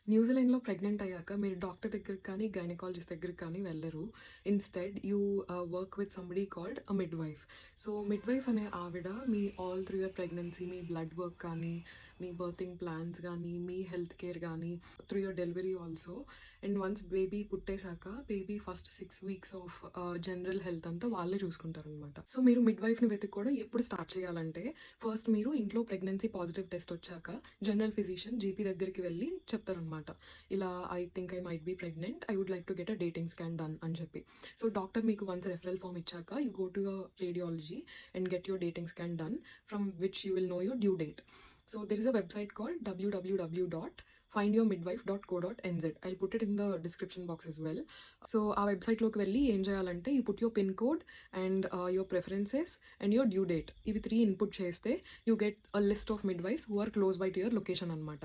న్యూజిలాండ్‌లో pregnant అయ్యాక మీరు doctor దగ్గరికి కానీ, గైనకాలజిస్ట్ దగ్గరికి కానీ వెళ్లరు. Instead you work with somebody called a midwife. So, midwife అనే ఆవిడ మీ ఆల్ త్రూ యూర్ ప్రెగ్నెన్సీ, మీ బ్లడ్ వర్క్ కానీ, మీ బర్తింగ్ ప్లాన్స్ గానీ, మీ హెల్త్ కేర్ గానీ, through your delivery also and once baby పుట్టేసాక baby first 6 weeks of general health అంతా వాళ్ళే చూసుకుంటారనమాట. సో, మీరు మిడ్‌వైఫ్‌ని వెతుక్కోవడం ఎప్పుడు స్టార్ట్ చేయాలంటే, ఫస్ట్ మీరు ఇంట్లో ప్రెగ్నెన్సీ పాజిటివ్ టెస్ట్ వచ్చాక జనరల్ ఫిజిషియన్ జీపీ దగ్గరికి వెళ్ళి చెప్తారనమాట. ఇలా I think I might be pregnant, I would like to get a dating scan done అని చెప్పి. సో, డాక్టర్ మీకు వన్స్ రెఫరల్ ఫామ్ ఇచ్చాక you go to your radiology and get your dating scan done from which you will know your due date. So there is a website called www.findyourmidwife.co.nz. I'll put it in the description box as well. So ఆ వెబ్సైట్లోకి వెళ్ళి ఏం చేయాలంటే you put your pin code and your preferences and your due date. ఇవి 3 input చేస్తే you get a list of midwives who are close by to your location అనమాట.